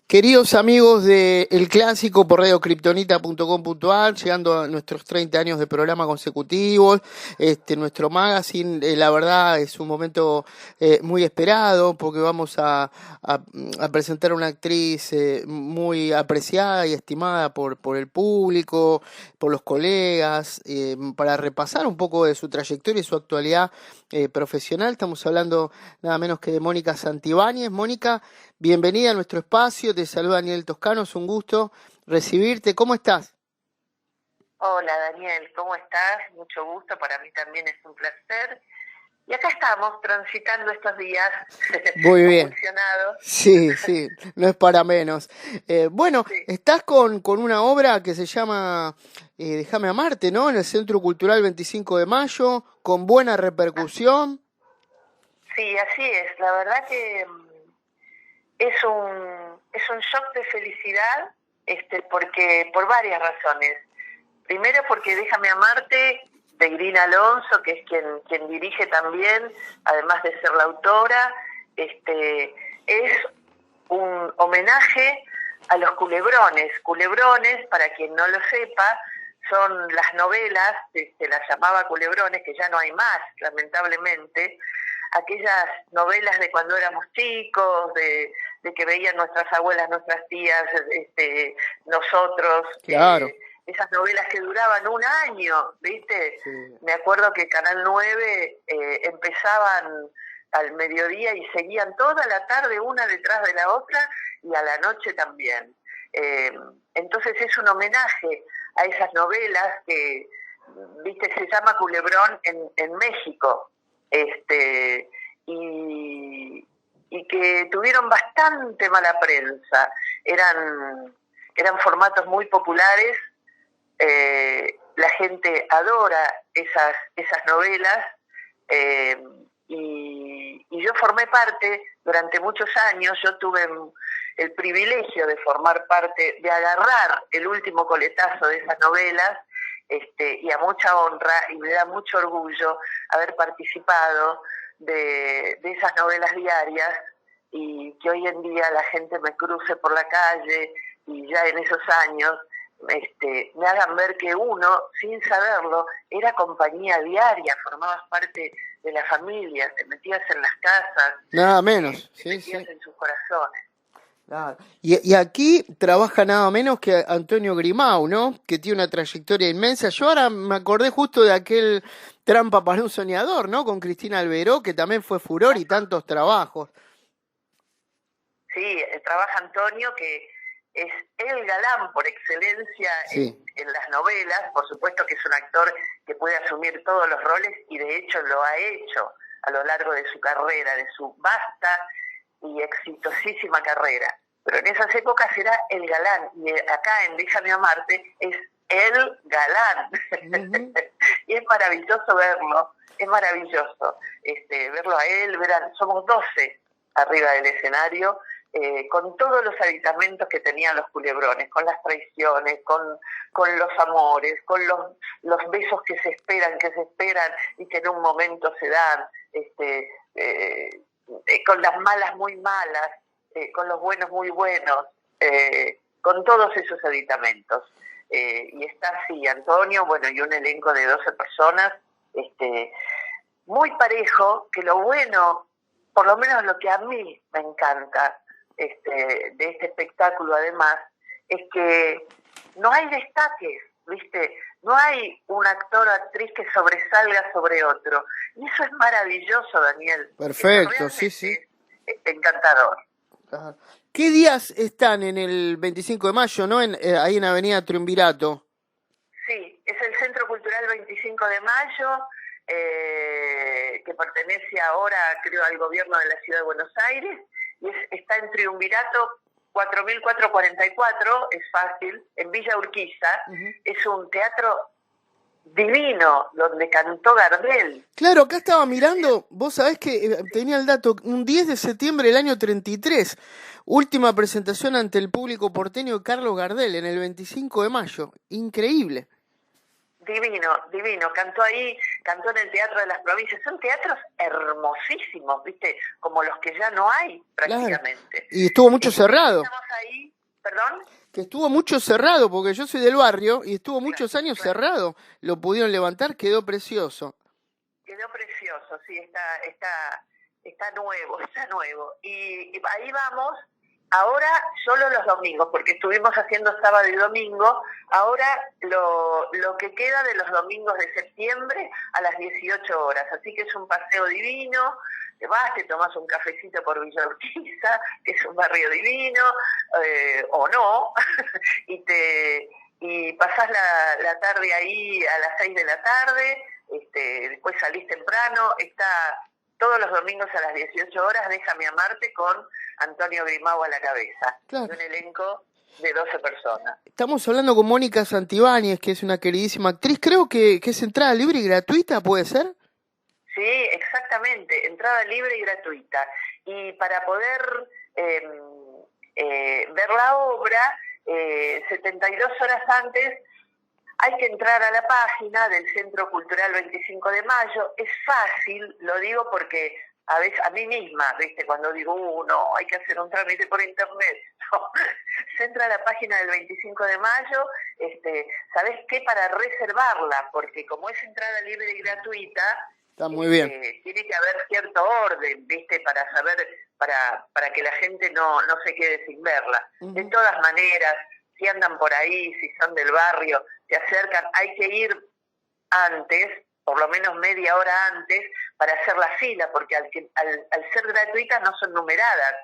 Queridos amigos de El Clásico por radiokriptonita.com.ar, llegando a nuestros 30 años de programa consecutivos, nuestro magazine, la verdad es un momento muy esperado porque vamos a presentar a una actriz muy apreciada y estimada por el público, por los colegas, para repasar un poco de su trayectoria y su actualidad profesional. Estamos hablando nada menos que de Mónica Santibáñez. Mónica, bienvenida a nuestro espacio, te saluda Daniel Toscano, es un gusto recibirte. ¿Cómo estás? Hola Daniel, ¿cómo estás? Mucho gusto, para mí también es un placer. Y acá estamos transitando estos días Muy bien. convulsionados. Sí, no es para menos. Bueno, Sí. estás con una obra que se llama Déjame amarte, ¿no? En el Centro Cultural 25 de Mayo, con buena repercusión. Sí, así es. La verdad que es un shock de felicidad, porque por varias razones. Primero porque Déjame amarte, de Irina Alonso, que es quien dirige también, además de ser la autora, es un homenaje a los culebrones. Culebrones, para quien no lo sepa, son las novelas, se las llamaba culebrones, que ya no hay más, lamentablemente, aquellas novelas de cuando éramos chicos, de que veían nuestras abuelas, nuestras tías, nosotros, Claro. esas novelas que duraban un año, ¿viste? Sí. Me acuerdo que Canal 9 empezaban al mediodía y seguían toda la tarde una detrás de la otra y a la noche también. Entonces es un homenaje a esas novelas que, ¿viste? Se llama Culebrón en México, y que tuvieron bastante mala prensa. Eran formatos muy populares. La gente adora esas novelas, y yo formé parte durante muchos años. Yo tuve el privilegio de formar parte, de agarrar el último coletazo de esas novelas, y a mucha honra, y me da mucho orgullo haber participado de esas novelas diarias, y que hoy en día la gente me cruce por la calle y ya en esos años me hagan ver que uno, sin saberlo, era compañía diaria, formabas parte de la familia, te metías en las casas, Nada menos, te sí, metías sí. en sus corazones. Claro. Y aquí trabaja nada menos que Antonio Grimau, ¿no? Que tiene una trayectoria inmensa. Yo ahora me acordé justo de aquel Trampa para un soñador, ¿no? Con Cristina Alberó, que también fue furor y tantos trabajos. Sí, trabaja Antonio, que es el galán por excelencia Sí. en las novelas. Por supuesto que es un actor que puede asumir todos los roles, y de hecho lo ha hecho a lo largo de su carrera, de su vasta y exitosísima carrera. Pero en esas épocas era el galán, y acá en Déjame amarte es el galán. Uh-huh. Y es maravilloso verlo, es maravilloso verlo a él. Somos 12 arriba del escenario, con todos los aditamentos que tenían los culebrones, con las traiciones, con los amores, con los besos que se esperan y que en un momento se dan, con las malas muy malas, con los buenos muy buenos, con todos esos aditamentos. Y está así Antonio, bueno, y un elenco de 12 personas, muy parejo, que lo bueno, por lo menos lo que a mí me encanta de este espectáculo además, es que no hay destaques, ¿viste? No hay un actor o actriz que sobresalga sobre otro. Y eso es maravilloso, Daniel. Perfecto, Eso sí, sí. es encantador. Ajá. ¿Qué días están en el 25 de mayo, no? Ahí en Avenida Triunvirato. Sí, es el Centro Cultural 25 de Mayo, que pertenece ahora, creo, al gobierno de la Ciudad de Buenos Aires, y está en Triunvirato 4444, es fácil, en Villa Urquiza. Uh-huh. Es un teatro divino, donde cantó Gardel. Claro, acá estaba mirando, vos sabés que tenía el dato, un 10 de septiembre del año 33, última presentación ante el público porteño de Carlos Gardel en el 25 de mayo, increíble. Divino, cantó ahí, cantó en el Teatro de las Provincias. Son teatros hermosísimos, ¿viste? Como los que ya no hay prácticamente. Claro. Y estuvo mucho cerrado. Estamos ahí, Que estuvo mucho cerrado, porque yo soy del barrio y estuvo muchos Claro, años claro. cerrado. Lo pudieron levantar, quedó precioso. Quedó precioso, sí, está nuevo, está nuevo. Y ahí vamos, ahora solo los domingos, porque estuvimos haciendo sábado y domingo, ahora lo que queda de los domingos de septiembre a las 18 horas, así que es un paseo divino, te vas, te tomas un cafecito por Villa Urquiza, que es un barrio divino, o no, y pasás la tarde ahí a las 6 de la tarde, después salís temprano, está todos los domingos a las 18 horas, Déjame amarte con Antonio Grimau a la cabeza, Claro. y un elenco de 12 personas. Estamos hablando con Mónica Santibáñez, que es una queridísima actriz. Creo que es entrada libre y gratuita, ¿puede ser? Sí, exactamente, entrada libre y gratuita. Y para poder ver la obra, 72 horas antes hay que entrar a la página del Centro Cultural 25 de Mayo. Es fácil, lo digo porque a veces a mí misma, ¿viste? Cuando digo, no, hay que hacer un trámite por internet. No. Se entra a la página del 25 de mayo, ¿sabés qué? Para reservarla, porque como es entrada libre y gratuita, Está muy bien. tiene que haber cierto orden, ¿viste? Para saber, para que la gente no se quede sin verla. De todas maneras, si andan por ahí, si son del barrio, se acercan, hay que ir antes, por lo menos media hora antes, para hacer la fila, porque al ser gratuitas no son numeradas.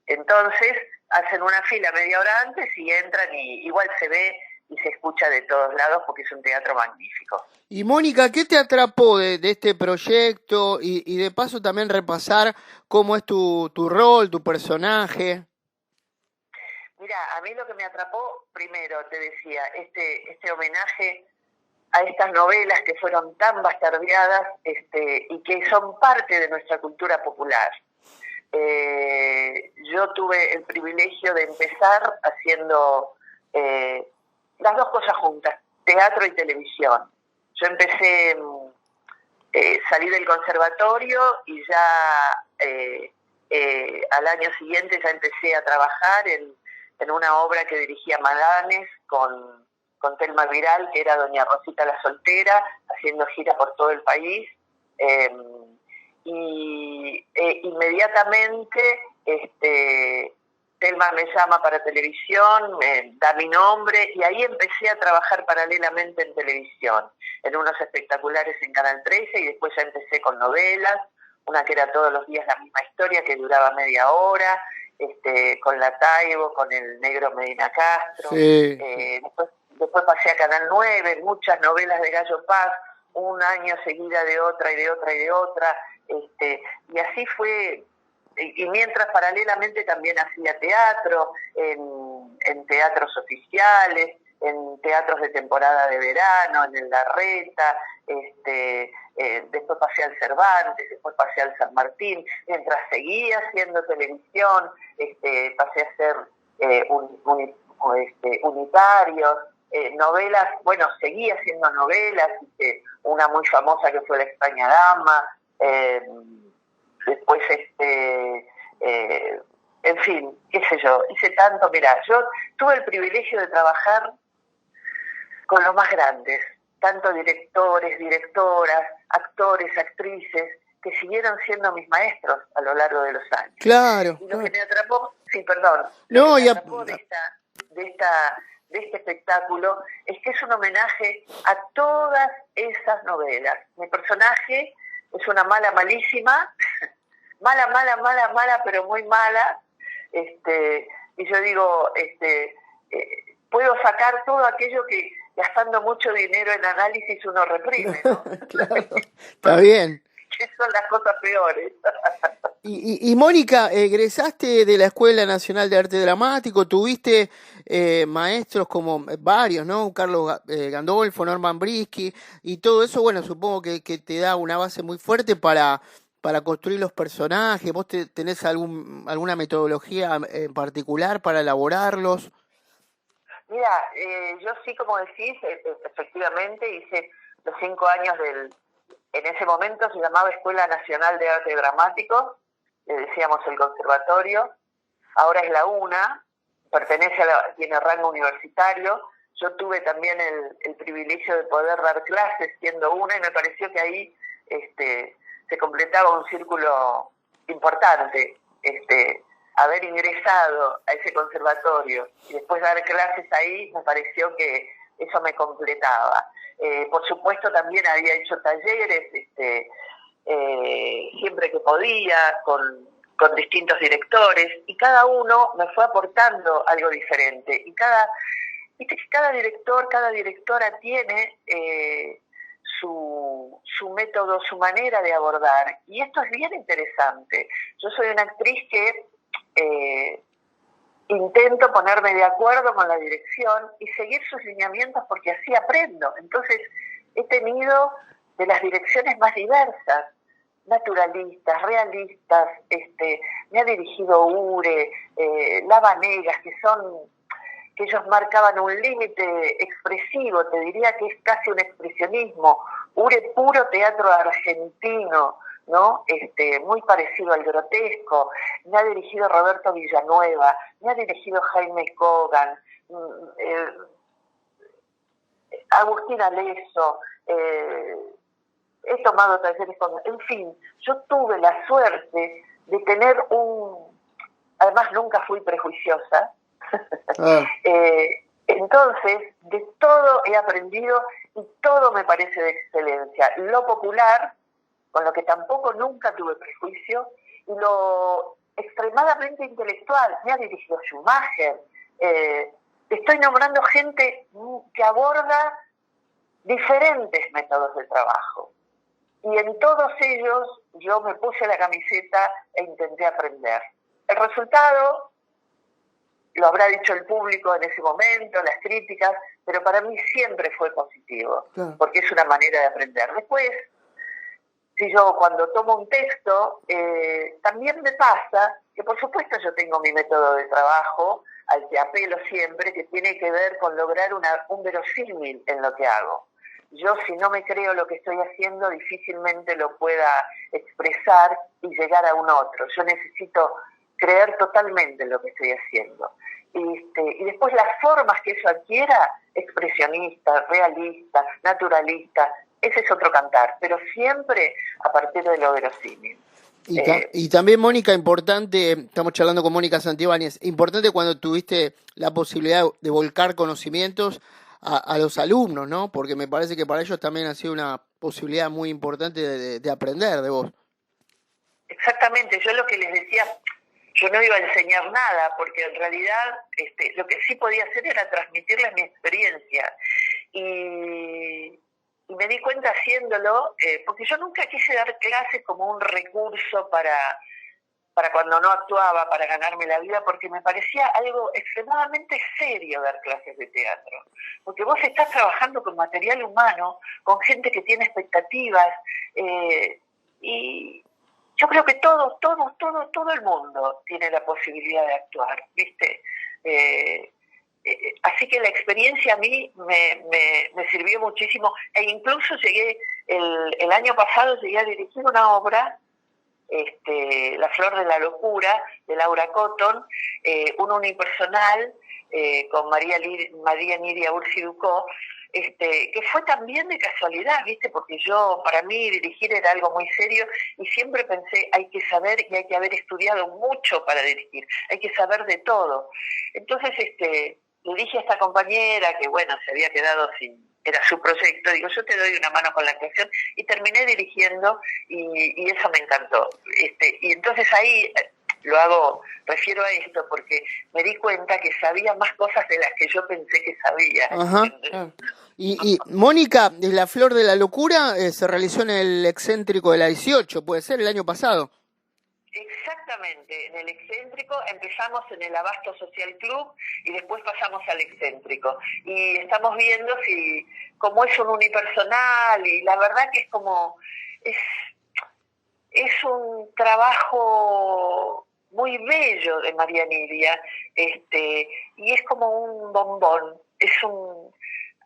Entonces, hacen una fila media hora antes y entran y igual se ve y se escucha de todos lados porque es un teatro magnífico. Y Mónica, ¿qué te atrapó de este proyecto? Y de paso también repasar cómo es tu rol, tu personaje. Mira, a mí lo que me atrapó, primero te decía, este homenaje a estas novelas que fueron tan bastardeadas y que son parte de nuestra cultura popular. Yo tuve el privilegio de empezar haciendo las dos cosas juntas, teatro y televisión. Yo empecé, salí del conservatorio y ya al año siguiente ya empecé a trabajar en una obra que dirigía Maganes con Telma Viral, que era Doña Rosita la Soltera, haciendo gira por todo el país. Inmediatamente Telma me llama para televisión, me da mi nombre, y ahí empecé a trabajar paralelamente en televisión, en unos espectaculares en Canal 13, y después ya empecé con novelas, una que era todos los días la misma historia, que duraba media hora, con La Taibo, con el Negro Medina Castro. Sí. Después pasé a Canal 9, muchas novelas de Gallo Paz, un año seguida de otra y de otra y de otra, y así fue. Y mientras paralelamente también hacía teatro, en teatros oficiales, en teatros de temporada de verano, en el Larreta, después pasé al Cervantes, después pasé al San Martín, mientras seguía haciendo televisión, pasé a hacer unitarios, novelas, bueno, seguí haciendo novelas, una muy famosa que fue La extraña dama, después en fin, qué sé yo, hice tanto. Mirá, yo tuve el privilegio de trabajar con los más grandes, tanto directores, directoras, actores, actrices, que siguieron siendo mis maestros a lo largo de los años. Claro. Y lo que me atrapó, No, lo que me atrapó de este espectáculo es que es un homenaje a todas esas novelas. Mi personaje es una mala malísima, mala, pero muy mala, y yo digo, puedo sacar todo aquello que gastando mucho dinero en análisis uno reprime, ¿no? Claro, está bien. Que son las cosas peores. Y Mónica, egresaste de la Escuela Nacional de Arte Dramático, tuviste maestros como varios, ¿no? Carlos Gandolfo, Norman Brisky, y todo eso, bueno, supongo que te da una base muy fuerte para construir los personajes. ¿Vos tenés alguna metodología en particular para elaborarlos? Mira, yo sí, como decís, efectivamente hice los 5 años en ese momento se llamaba Escuela Nacional de Arte Dramático, le decíamos el conservatorio, ahora es la UNA, pertenece tiene rango universitario. Yo tuve también el privilegio de poder dar clases siendo una, y me pareció que ahí se completaba un círculo importante, haber ingresado a ese conservatorio y después dar clases ahí, me pareció que eso me completaba. Por supuesto también había hecho talleres, siempre que podía, con distintos directores, y cada uno me fue aportando algo diferente. Y viste que cada director, cada directora tiene su método, su manera de abordar, y esto es bien interesante. Yo soy una actriz que intento ponerme de acuerdo con la dirección y seguir sus lineamientos, porque así aprendo. Entonces he tenido de las direcciones más diversas, naturalistas, realistas, me ha dirigido Ure, Lavanegas, que ellos marcaban un límite expresivo, te diría que es casi un expresionismo, Ure puro teatro argentino, ¿no? Muy parecido al grotesco. Me ha dirigido Roberto Villanueva, me ha dirigido Jaime Kogan, Agustín Aleso, he tomado talleres con... En fin, yo tuve la suerte de tener además nunca fui prejuiciosa, entonces de todo he aprendido y todo me parece de excelencia. Lo popular, con lo que tampoco nunca tuve prejuicio, y lo extremadamente intelectual. Me ha dirigido Schumacher. Estoy nombrando gente que aborda diferentes métodos de trabajo. Y en todos ellos yo me puse la camiseta e intenté aprender. El resultado lo habrá dicho el público en ese momento, las críticas, pero para mí siempre fue positivo, claro, porque es una manera de aprender. Después, si yo cuando tomo un texto, también me pasa que por supuesto yo tengo mi método de trabajo, al que apelo siempre, que tiene que ver con lograr un verosímil en lo que hago. Yo, si no me creo lo que estoy haciendo, difícilmente lo pueda expresar y llegar a un otro. Yo necesito creer totalmente en lo que estoy haciendo. Y después las formas que eso adquiera, expresionista, realista, naturalista, ese es otro cantar, pero siempre a partir de lo verosímil. Y también, Mónica, importante, estamos charlando con Mónica Santibáñez, importante cuando tuviste la posibilidad de volcar conocimientos a los alumnos, ¿no? Porque me parece que para ellos también ha sido una posibilidad muy importante de aprender de vos. Exactamente, yo lo que les decía, yo no iba a enseñar nada, porque en realidad lo que sí podía hacer era transmitirles mi experiencia. Y me di cuenta haciéndolo, porque yo nunca quise dar clases como un recurso para cuando no actuaba, para ganarme la vida, porque me parecía algo extremadamente serio dar clases de teatro. Porque vos estás trabajando con material humano, con gente que tiene expectativas, y yo creo que todo el mundo tiene la posibilidad de actuar, ¿viste? Así que la experiencia a mí me sirvió muchísimo, e incluso el año pasado llegué a dirigir una obra, La Flor de la Locura, de Laura Cotton, un unipersonal con María Nidia Ursi Ducó, que fue también de casualidad, ¿viste? Porque para mí dirigir era algo muy serio, y siempre pensé, hay que saber y hay que haber estudiado mucho para dirigir, hay que saber de todo. Entonces, le dije a esta compañera, que bueno, se había quedado era su proyecto, digo, yo te doy una mano con la actuación, y terminé dirigiendo, y eso me encantó. Y entonces ahí refiero a esto porque me di cuenta que sabía más cosas de las que yo pensé que sabía. Ajá. Y Mónica, La Flor de la Locura se realizó en el Excéntrico de la 18, puede ser, el año pasado. Exactamente, en el Excéntrico empezamos en el Abasto Social Club y después pasamos al Excéntrico. Y estamos viendo como es un unipersonal, y la verdad que es un trabajo muy bello de María Nidia, y es como un bombón,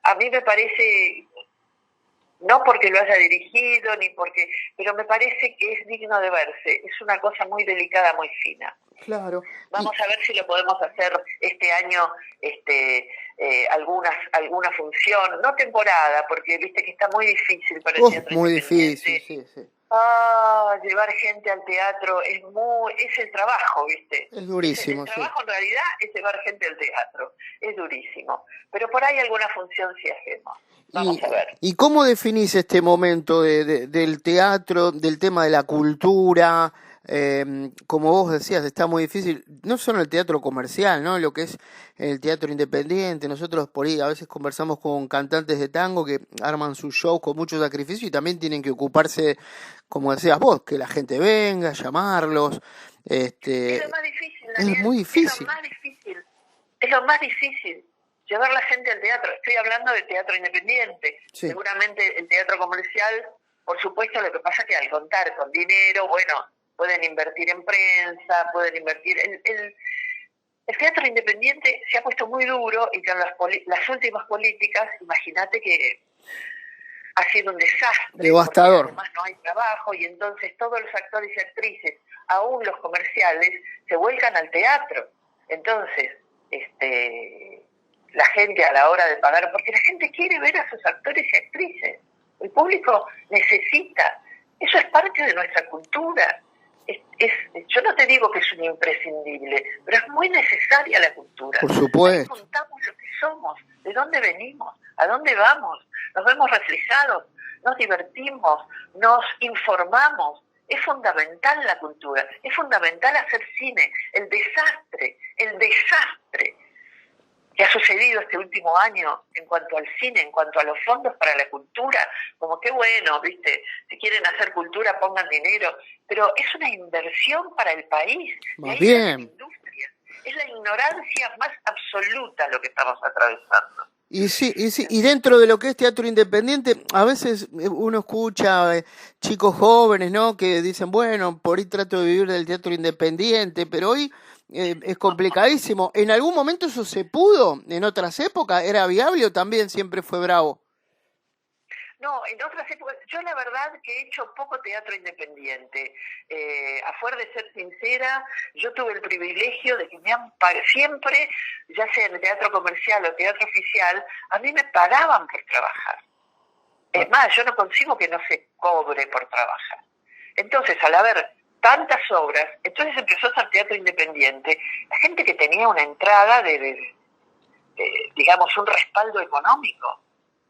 a mí me parece, no porque lo haya dirigido, pero me parece que es digno de verse, es una cosa muy delicada, muy fina. Claro. Vamos a ver si lo podemos hacer este año, alguna función, no temporada, porque viste que está muy difícil para el teatro Muy independiente. difícil, sí. Llevar gente al teatro es el trabajo, ¿viste? Es durísimo, el trabajo en realidad es llevar gente al teatro, es durísimo. Pero por ahí alguna función sí hacemos. Vamos a ver. ¿Y cómo definís este momento del teatro, del tema de la cultura? Como vos decías, está muy difícil, no solo el teatro comercial, ¿no? Lo que es el teatro independiente. Nosotros por ahí a veces conversamos con cantantes de tango que arman sus shows con mucho sacrificio y también tienen que ocuparse, como decías vos, que la gente venga, llamarlos. Es lo más difícil, Es Daniel. muy difícil. Es lo más difícil. Llevar la gente al teatro. Estoy hablando de teatro independiente. Sí. Seguramente el teatro comercial, por supuesto, lo que pasa es que al contar con dinero, bueno, pueden invertir en prensa, pueden invertir... El teatro independiente se ha puesto muy duro y con las últimas políticas, imagínate que ha sido un desastre. Devastador. Además no hay trabajo y entonces todos los actores y actrices, aún los comerciales, se vuelcan al teatro. Entonces, la gente a la hora de pagar, porque la gente quiere ver a sus actores y actrices. El público necesita. Eso es parte de nuestra cultura. Yo no te digo que es un imprescindible, pero es muy necesaria la cultura. Por supuesto. Ahí contamos lo que somos, de dónde venimos, a dónde vamos, nos vemos reflejados, nos divertimos, nos informamos. Es fundamental la cultura, es fundamental hacer cine. El desastre que ha sucedido este último año en cuanto al cine, en cuanto a los fondos para la cultura, como qué bueno, ¿viste? Si quieren hacer cultura, pongan dinero, pero es una inversión para el país. Más bien. Industria. Es la ignorancia más absoluta lo que estamos atravesando. Y sí, y dentro de lo que es teatro independiente, a veces uno escucha chicos jóvenes, ¿no? Que dicen, bueno, por ahí trato de vivir del teatro independiente, pero hoy es complicadísimo. ¿En algún momento eso se pudo? ¿En otras épocas era viable o también siempre fue bravo? No, en otras épocas, yo la verdad que he hecho poco teatro independiente. Afuera de ser sincera, yo tuve el privilegio de que me han siempre, ya sea en el teatro comercial o teatro oficial, a mí me pagaban por trabajar. Es más, yo no consigo que no se cobre por trabajar. Entonces, al haber tantas obras, entonces empezó a ser teatro independiente. La gente que tenía una entrada digamos, un respaldo económico,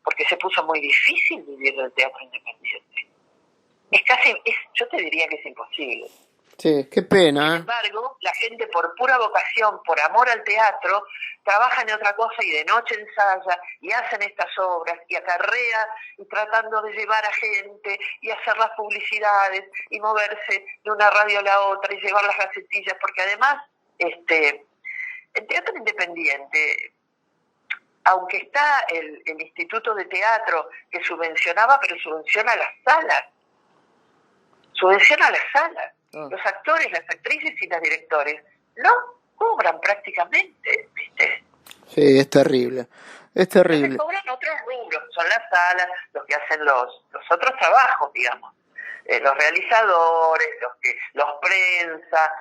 porque se puso muy difícil vivir del teatro independiente. Yo te diría que es imposible. Sí, qué pena. Sin embargo, la gente por pura vocación, por amor al teatro, trabaja en otra cosa y de noche ensaya y hacen estas obras y acarrea y tratando de llevar a gente y hacer las publicidades y moverse de una radio a la otra y llevar las gacetillas, porque además el teatro independiente, aunque está el Instituto de Teatro que subvencionaba, pero subvenciona las salas. Los actores, las actrices y los directores no cobran prácticamente, ¿viste? Sí, es terrible. Entonces cobran otros rubros, son las salas, los que hacen los otros trabajos, digamos. Los realizadores, los prensa,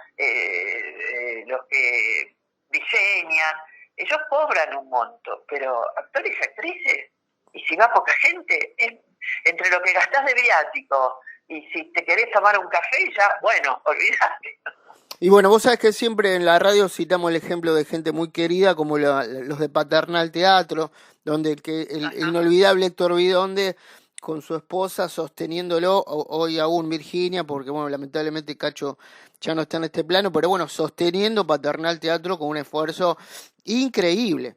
los que diseñan, ellos cobran un monto, pero actores y actrices, y si va poca gente, entre lo que gastás de viático y si te querés tomar un café, ya, bueno, olvidate. Y bueno, vos sabés que siempre en la radio citamos el ejemplo de gente muy querida, como los de Paternal Teatro, donde el inolvidable Héctor Bidonde, con su esposa, sosteniéndolo, hoy aún Virginia, porque bueno, lamentablemente Cacho ya no está en este plano, pero bueno, sosteniendo Paternal Teatro con un esfuerzo increíble.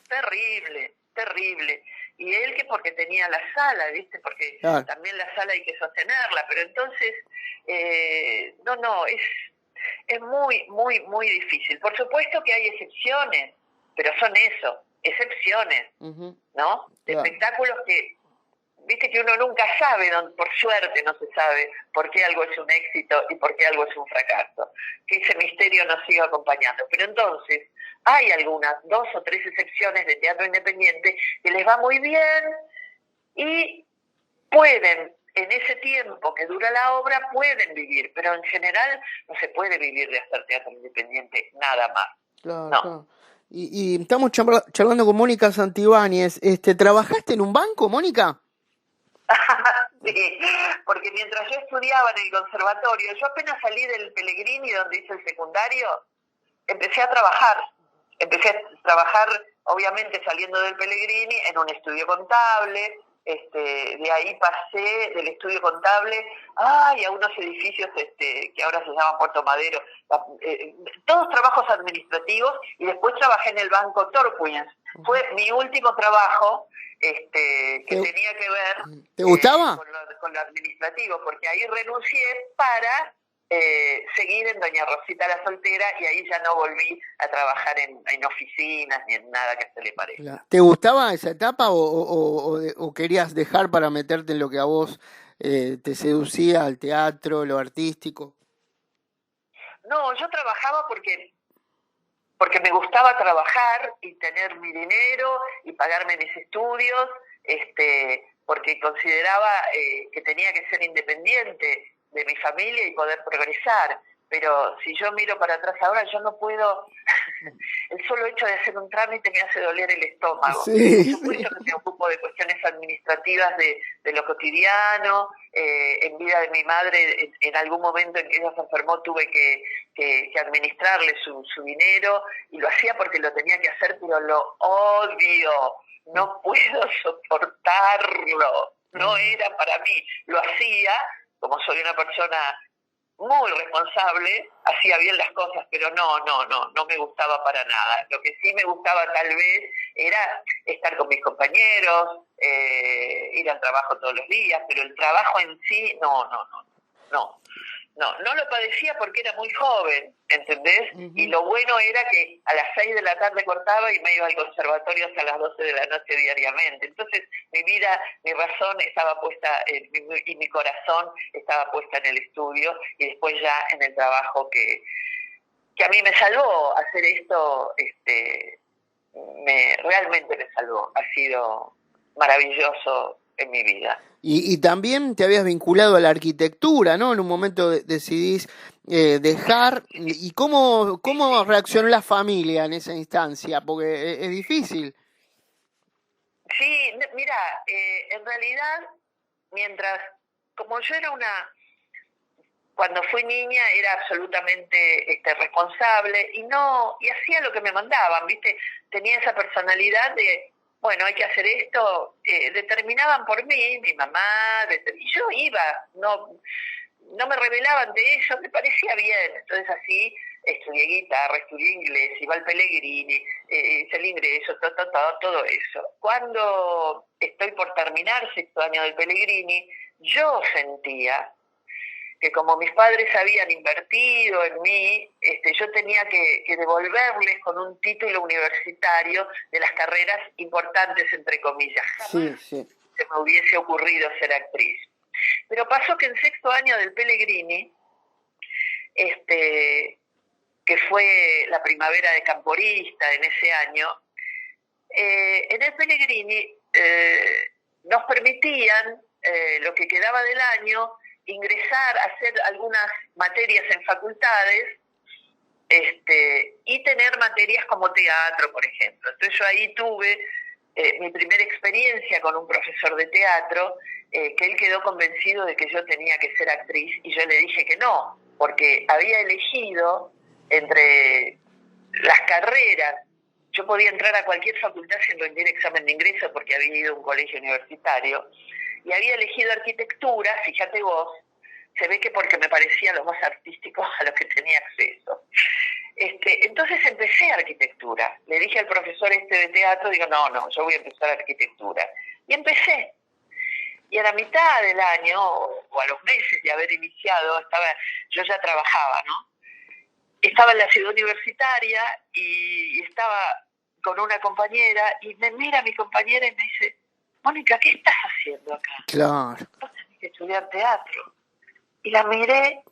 Terrible. Y él que porque tenía la sala, ¿viste? Porque claro, también la sala hay que sostenerla, pero entonces, es muy, muy, muy difícil. Por supuesto que hay excepciones, pero son eso, excepciones, ¿no? Claro. Espectáculos que, viste que uno nunca sabe, por suerte no se sabe por qué algo es un éxito y por qué algo es un fracaso. Que ese misterio nos siga acompañando. Pero entonces, hay algunas, 2 o 3 excepciones de teatro independiente que les va muy bien y pueden en ese tiempo que dura la obra pueden vivir, pero en general no se puede vivir de hacer teatro independiente nada más. Claro, No. claro. Y estamos charlando con Mónica Santibáñez. ¿Trabajaste en un banco, Mónica? Sí, porque mientras yo estudiaba en el conservatorio, yo apenas salí del Pellegrini, donde hice el secundario, empecé a trabajar. Empecé a trabajar, obviamente saliendo del Pellegrini, en un estudio contable. De ahí pasé del estudio contable a unos edificios que ahora se llaman Puerto Madero, todos trabajos administrativos, y después trabajé en el banco Torquins. Fue mi último trabajo que tenía que ver ¿te gustaba? Con lo administrativo, porque ahí renuncié para seguir en Doña Rosita la Soltera, y ahí ya no volví a trabajar en oficinas ni en nada que se le parezca. ¿Te gustaba esa etapa o querías dejar para meterte en lo que a vos te seducía, al teatro, lo artístico? No, yo trabajaba porque me gustaba trabajar y tener mi dinero y pagarme mis estudios, porque consideraba que tenía que ser independiente de mi familia y poder progresar. Pero si yo miro para atrás ahora, yo no puedo. El solo hecho de hacer un trámite me hace doler el estómago. Sí, Por supuesto que me ocupo de cuestiones administrativas de lo cotidiano. En vida de mi madre, en algún momento en que ella se enfermó, tuve que administrarle su dinero, y lo hacía porque lo tenía que hacer, pero lo odio. No puedo soportarlo. No era para mí. Lo hacía, como soy una persona muy responsable, hacía bien las cosas, pero no me gustaba para nada. Lo que sí me gustaba tal vez era estar con mis compañeros, ir al trabajo todos los días, pero el trabajo en sí, no lo padecía porque era muy joven, ¿entendés? Uh-huh. Y lo bueno era que a las 6 de la tarde cortaba y me iba al conservatorio hasta las 12 de la noche diariamente. Entonces mi vida, mi razón estaba puesta y mi corazón estaba puesta en el estudio, y después ya en el trabajo que a mí me salvó hacer esto. Realmente me salvó. Ha sido maravilloso en mi vida. Y también te habías vinculado a la arquitectura, ¿no? En un momento decidís dejar. ¿Y cómo reaccionó la familia en esa instancia? Porque es difícil. Sí, mira, en realidad, como yo era cuando fui niña era absolutamente responsable y hacía lo que me mandaban, ¿viste? Tenía esa personalidad de, bueno, hay que hacer esto, determinaban por mí, mi mamá, y yo iba, no me rebelaban ante eso, me parecía bien. Entonces así estudié guitarra, estudié inglés, iba al Pellegrini, hice el ingreso, todo eso. Cuando estoy por terminar 6º año del Pellegrini, yo sentía que como mis padres habían invertido en mí, yo tenía que devolverles con un título universitario de las carreras importantes, entre comillas. Jamás se me hubiese ocurrido ser actriz. Pero pasó que en 6º año del Pellegrini, que fue la primavera de Camporista en ese año, en el Pellegrini nos permitían, lo que quedaba del año, ingresar a hacer algunas materias en facultades y tener materias como teatro, por ejemplo. Entonces yo ahí tuve mi primera experiencia con un profesor de teatro, que él quedó convencido de que yo tenía que ser actriz, y yo le dije que no, porque había elegido entre las carreras. Yo podía entrar a cualquier facultad sin rendir examen de ingreso porque había ido a un colegio universitario, y había elegido arquitectura, fíjate vos, se ve que porque me parecía lo más artístico a lo que tenía acceso. Entonces empecé arquitectura. Le dije al profesor de teatro, digo, no, yo voy a empezar arquitectura. Y empecé. Y a la mitad del año, o a los meses de haber iniciado, yo ya trabajaba, ¿no? Estaba en la ciudad universitaria y estaba con una compañera, y me mira mi compañera y me dice, Mónica, ¿qué estás haciendo acá? Claro. Vos tenés que estudiar teatro. Y la miré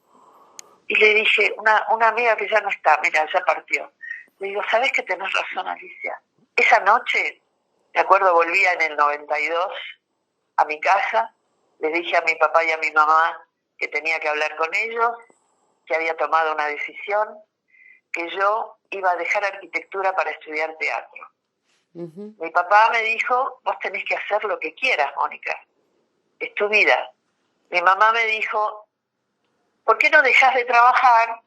y le dije, una amiga que ya no está, mira, ya partió. Le digo, ¿sabés que tenés razón, Alicia? Esa noche, me acuerdo, volvía en el 92 a mi casa, les dije a mi papá y a mi mamá que tenía que hablar con ellos, que había tomado una decisión, que yo iba a dejar arquitectura para estudiar teatro. Mi papá me dijo, vos tenés que hacer lo que quieras, Mónica, es tu vida. Mi mamá me dijo, ¿por qué no dejás de trabajar,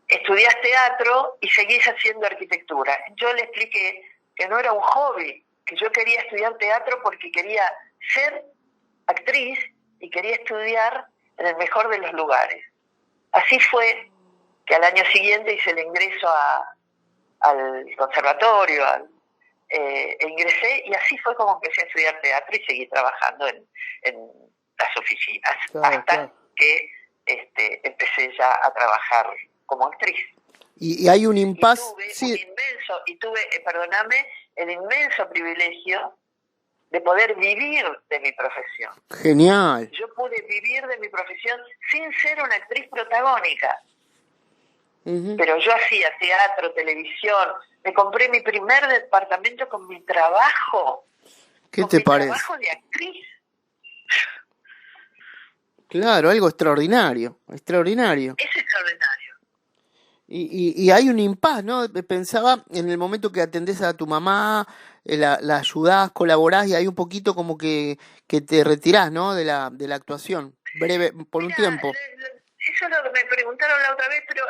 estudiás teatro y seguís haciendo arquitectura? Yo le expliqué que no era un hobby, que yo quería estudiar teatro porque quería ser actriz y quería estudiar en el mejor de los lugares. Así fue que al año siguiente hice el ingreso al conservatorio, ingresé y así fue como empecé a estudiar teatro y seguí trabajando en las oficinas, hasta que empecé ya a trabajar como actriz. Y hay un impasse. Y tuve, perdóname, el inmenso privilegio de poder vivir de mi profesión. Genial. Yo pude vivir de mi profesión sin ser una actriz protagónica. Pero yo hacía teatro, televisión, me compré mi primer departamento con mi trabajo. ¿Qué te parece? Trabajo de actriz. Claro, algo extraordinario, extraordinario. Es extraordinario. Y hay un impas, ¿no? Pensaba en el momento que atendés a tu mamá, la ayudás, colaborás y hay un poquito como que te retirás, ¿no? De la actuación, breve, por un tiempo. Eso lo me preguntaron la otra vez, pero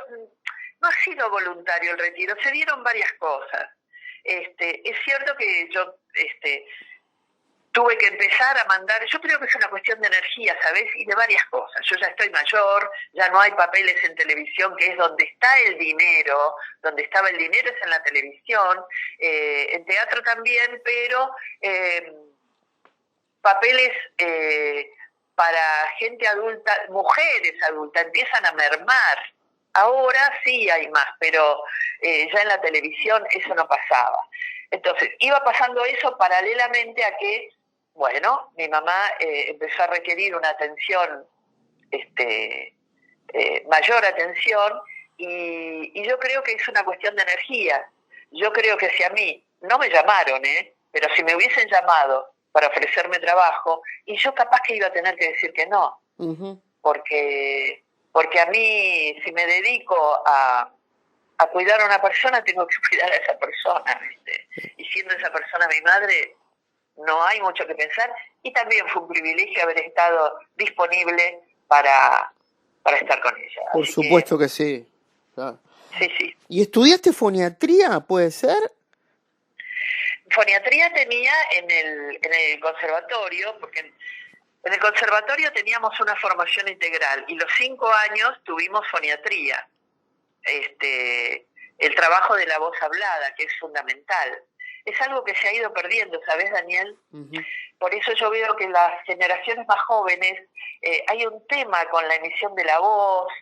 no ha sido voluntario el retiro, se dieron varias cosas. Es cierto que yo tuve que empezar a mandar, yo creo que es una cuestión de energía, ¿sabes? Y de varias cosas. Yo ya estoy mayor, ya no hay papeles en televisión, que es donde está el dinero, donde estaba el dinero es en la televisión, en teatro también, pero papeles para gente adulta, mujeres adultas, empiezan a mermar. Ahora sí hay más, pero ya en la televisión eso no pasaba. Entonces, iba pasando eso paralelamente a que, bueno, mi mamá empezó a requerir una atención, mayor atención, y yo creo que es una cuestión de energía. Yo creo que si a mí no me llamaron, pero si me hubiesen llamado para ofrecerme trabajo, y yo capaz que iba a tener que decir que no, porque a mí, si me dedico a cuidar a una persona, tengo que cuidar a esa persona, ¿viste? Y siendo esa persona mi madre, no hay mucho que pensar, y también fue un privilegio haber estado disponible para estar con ella. Por Así supuesto que sí. Claro. Sí. ¿Y estudiaste foniatría, puede ser? Foniatría tenía en el conservatorio, porque en el conservatorio teníamos una formación integral, y los 5 años tuvimos foniatría. El trabajo de la voz hablada, que es fundamental. Es algo que se ha ido perdiendo, ¿sabes, Daniel? Por eso yo veo que las generaciones más jóvenes, hay un tema con la emisión de la voz,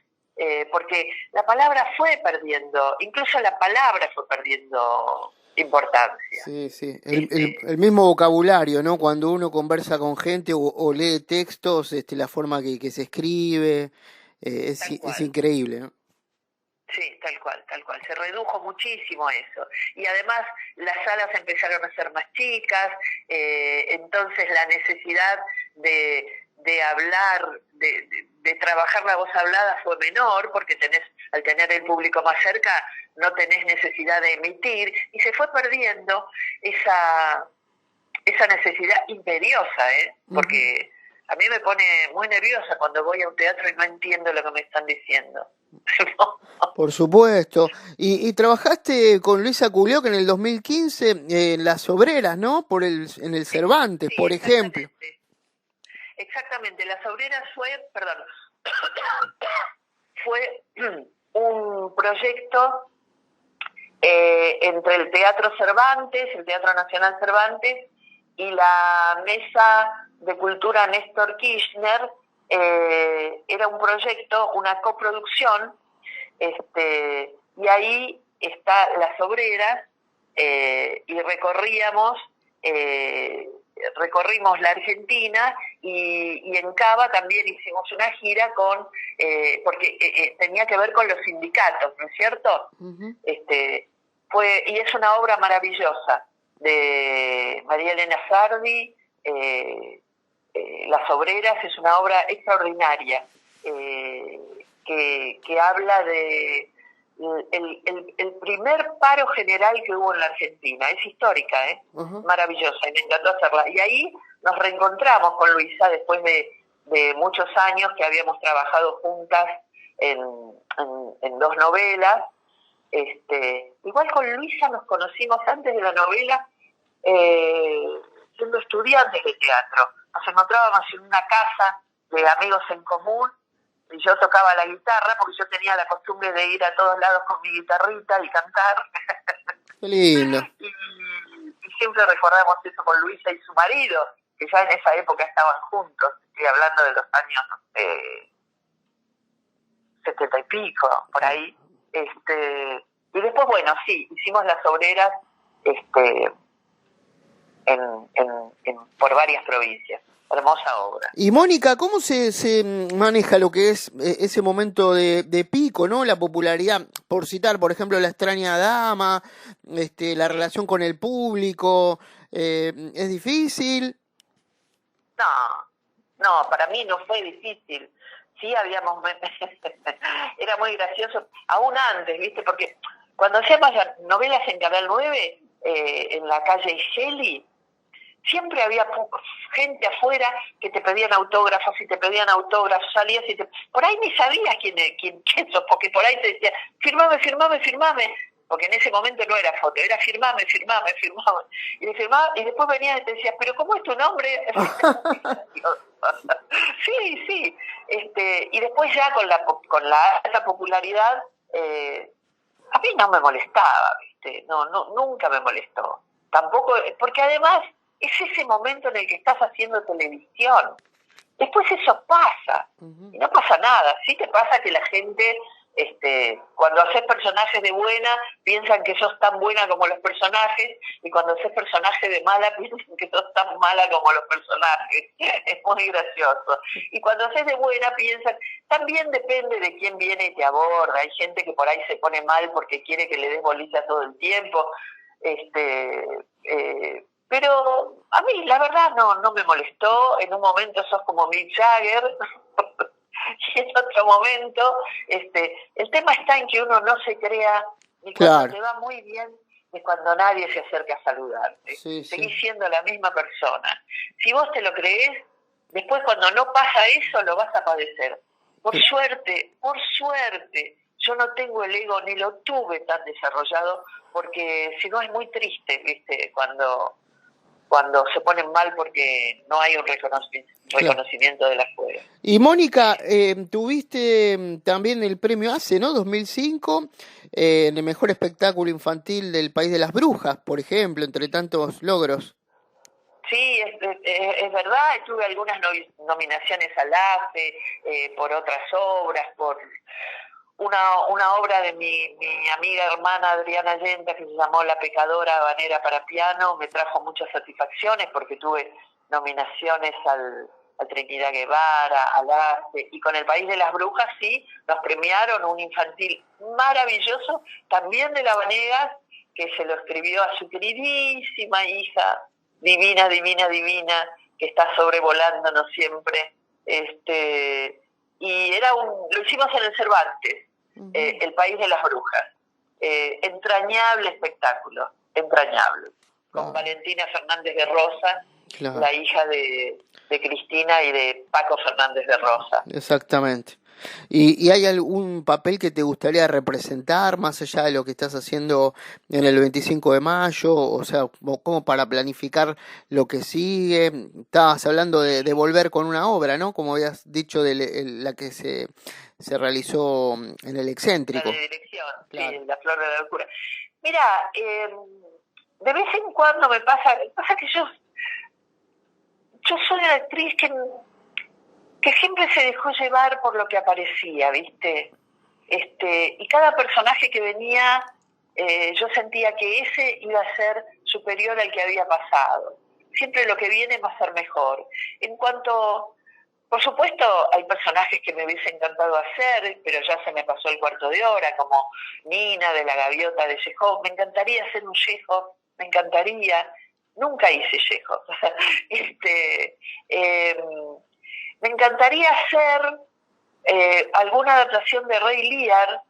porque la palabra fue perdiendo, incluso la palabra fue perdiendo importancia. Sí. El mismo vocabulario, ¿no? Cuando uno conversa con gente o lee textos, la forma que se escribe, es increíble, ¿no? Sí, tal cual. Se redujo muchísimo eso. Y además las salas empezaron a ser más chicas, entonces la necesidad de hablar, de trabajar la voz hablada fue menor, porque al tener el público más cerca no tenés necesidad de emitir, y se fue perdiendo esa necesidad imperiosa, porque a mí me pone muy nerviosa cuando voy a un teatro y no entiendo lo que me están diciendo. Por supuesto. Y trabajaste con Luisa Culioc en el 2015 en Las Obreras, ¿no? En el Cervantes, sí, por ejemplo. Exactamente. Las Obreras fue un proyecto entre el Teatro Cervantes, el Teatro Nacional Cervantes, y la Mesa de Cultura Néstor Kirchner. Era un proyecto, una coproducción, y ahí está Las Obreras, y recorrimos la Argentina, y en Cava también hicimos una gira porque tenía que ver con los sindicatos, ¿no es cierto? Y es una obra maravillosa de María Elena Sardi, Las Obreras es una obra extraordinaria que habla de el primer paro general que hubo en la Argentina. Es histórica, maravillosa, y me encantó hacerla. Y ahí nos reencontramos con Luisa después de muchos años que habíamos trabajado juntas en 2 novelas. Igual con Luisa nos conocimos antes de la novela siendo estudiantes de teatro. Nos encontrábamos en una casa de amigos en común y yo tocaba la guitarra porque yo tenía la costumbre de ir a todos lados con mi guitarrita y cantar. Qué lindo. y siempre recordamos eso con Luisa y su marido, que ya en esa época estaban juntos. Estoy hablando de los años 70 y pico, por ahí. Y después, bueno, sí, hicimos Las Obreras por varias provincias. Hermosa obra. Y Mónica, ¿cómo se maneja lo que es ese momento de pico, ¿no? La popularidad, por citar, por ejemplo, La extraña dama, la relación con el público, ¿es difícil? No, para mí no fue difícil. Sí, era muy gracioso, aún antes, ¿viste? Porque cuando hacíamos las novelas en Canal 9, en la calle Geli, siempre había gente afuera que te pedían autógrafos, salías y por ahí ni sabías quién sos, porque por ahí te decía, firmame, porque en ese momento no era foto, era firmame, y le firmaba, y después venía y te decía, pero ¿cómo es tu nombre? Sí, y después ya con la alta popularidad, a mí no me molestaba, ¿viste? No, nunca me molestó, tampoco, porque además es ese momento en el que estás haciendo televisión. Después eso pasa, y no pasa nada. Sí te pasa que la gente, cuando haces personajes de buena, piensan que sos tan buena como los personajes, y cuando haces personajes de mala, piensan que sos tan mala como los personajes. Es muy gracioso. Y cuando haces de buena, piensan, también depende de quién viene y te aborda. Hay gente que por ahí se pone mal porque quiere que le des bolilla todo el tiempo. Pero a mí, la verdad, no me molestó. En un momento sos como Mick Jagger, y en otro momento, el tema está en que uno no se crea ni cuando te va muy bien, ni cuando nadie se acerca a saludarte. Sí, Seguís siendo la misma persona. Si vos te lo creés, después cuando no pasa eso, lo vas a padecer. Por suerte, yo no tengo el ego, ni lo tuve tan desarrollado, porque si no es muy triste, ¿viste? Cuando se ponen mal porque no hay un reconocimiento de la escuela. Y Mónica, tuviste también el premio ACE, ¿no? 2005, en el mejor espectáculo infantil del País de las Brujas, por ejemplo, entre tantos logros. Sí, es verdad, tuve algunas nominaciones al ACE, por otras obras, por una obra de mi amiga hermana Adriana Allenta que se llamó La pecadora habanera para piano. Me trajo muchas satisfacciones porque tuve nominaciones al Trinidad Guevara, al ACE, y con El País de las Brujas sí, nos premiaron un infantil maravilloso, también de La Vanegas, que se lo escribió a su queridísima hija, divina, que está sobrevolándonos siempre, y lo hicimos en el Cervantes, El País de las Brujas. Entrañable espectáculo, entrañable. Con Valentina Fernández de Rosa, la hija de Cristina y de Paco Fernández de Rosa. Exactamente. ¿Y hay algún papel que te gustaría representar más allá de lo que estás haciendo en el 25 de mayo? O sea, como para planificar lo que sigue. Estabas hablando de volver con una obra, ¿no? Como habías dicho, de la que se realizó en el Excéntrico. La de dirección, claro. Sí, La Flor de la Locura. Mira, de vez en cuando me pasa que yo soy una actriz que siempre se dejó llevar por lo que aparecía, ¿viste? Y cada personaje que venía, yo sentía que ese iba a ser superior al que había pasado. Siempre lo que viene va a ser mejor. Por supuesto, hay personajes que me hubiese encantado hacer, pero ya se me pasó el cuarto de hora, como Nina de La Gaviota de Chekhov. Me encantaría hacer un Chekhov, me encantaría. nunca hice yejos. Eh, Me encantaría hacer alguna adaptación de Ray Lear.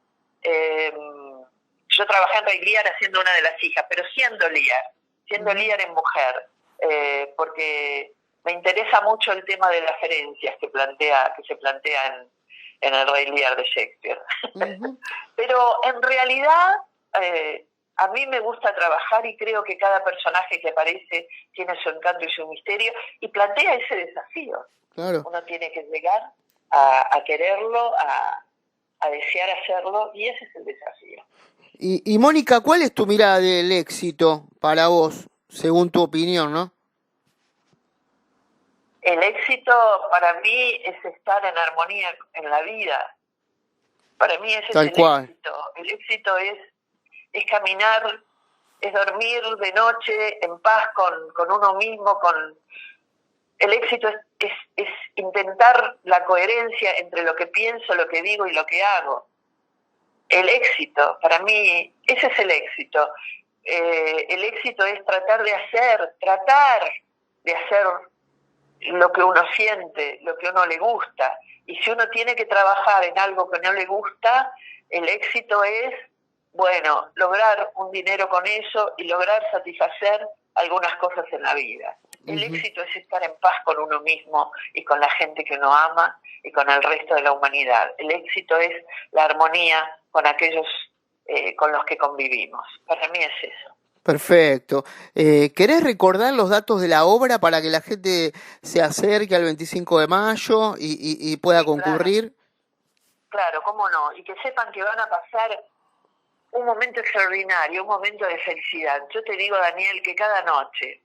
Yo trabajé en Ray Lear haciendo una de las hijas, pero siendo Lear en mujer, porque me interesa mucho el tema de las herencias que se plantea en el Rey Lear de Shakespeare. Pero en realidad a mí me gusta trabajar y creo que cada personaje que aparece tiene su encanto y su misterio y plantea ese desafío. Claro. Uno tiene que llegar a quererlo, a desear hacerlo, y ese es el desafío. Y Mónica, ¿cuál es tu mirada del éxito para vos, según tu opinión, no? El éxito para mí es estar en armonía en la vida. Para mí ese es el éxito. El éxito es caminar, es dormir de noche en paz con uno mismo. El éxito es intentar la coherencia entre lo que pienso, lo que digo y lo que hago. El éxito, para mí, ese es el éxito. El éxito es tratar de hacer lo que uno siente, lo que uno le gusta. Y si uno tiene que trabajar en algo que no le gusta, el éxito es, bueno, lograr un dinero con eso y lograr satisfacer algunas cosas en la vida. El éxito es estar en paz con uno mismo y con la gente que uno ama y con el resto de la humanidad. El éxito es la armonía con aquellos con los que convivimos. Para mí es eso. Perfecto. ¿Querés recordar los datos de la obra para que la gente se acerque al 25 de mayo y pueda Sí, concurrir? Claro, cómo no. Y que sepan que van a pasar un momento extraordinario, un momento de felicidad. Yo te digo, Daniel, que cada noche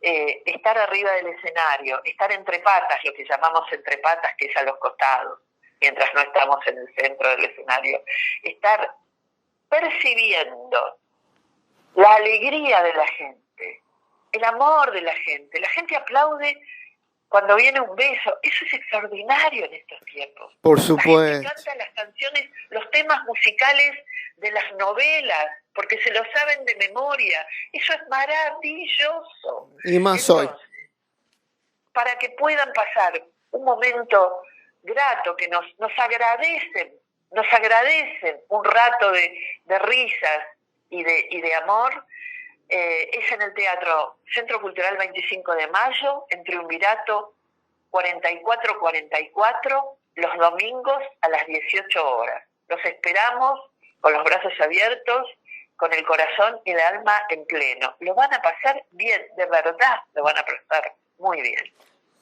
estar arriba del escenario, estar entre patas, lo que llamamos entre patas, que es a los costados, mientras no estamos en el centro del escenario, estar percibiendo la alegría de la gente, el amor de la gente aplaude cuando viene un beso. Eso es extraordinario en estos tiempos. Por supuesto. La gente canta las canciones, los temas musicales de las novelas, porque se lo saben de memoria. Eso es maravilloso. Y más hoy. Para que puedan pasar un momento grato, que nos agradecen un rato de risas y de amor, es en el Teatro Centro Cultural 25 de Mayo, en Triunvirato 4444, los domingos a las 18 horas. Los esperamos con los brazos abiertos, con el corazón y el alma en pleno. Lo van a pasar bien, de verdad, lo van a pasar muy bien.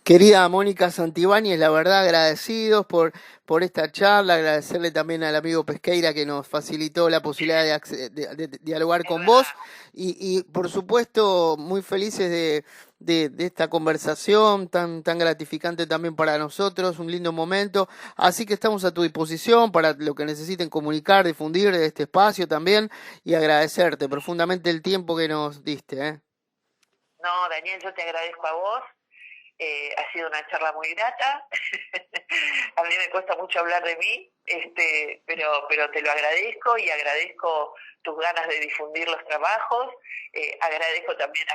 Querida Mónica Santibáñez, la verdad agradecidos por esta charla, agradecerle también al amigo Pesqueira que nos facilitó la posibilidad de dialogar con vos y por supuesto muy felices de esta conversación tan gratificante también para nosotros, un lindo momento, así que estamos a tu disposición para lo que necesiten comunicar, difundir de este espacio también y agradecerte profundamente el tiempo que nos diste. No, Daniel, yo te agradezco a vos. Ha sido una charla muy grata. A mí me cuesta mucho hablar de mí, pero te lo agradezco y agradezco tus ganas de difundir los trabajos. Agradezco también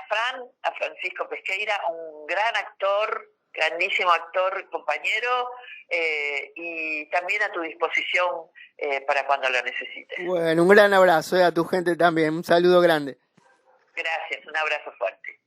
a Francisco Pesqueira, un gran actor, grandísimo actor, compañero, y también a tu disposición para cuando lo necesites. Bueno, un gran abrazo a tu gente también, un saludo grande. Gracias, un abrazo fuerte.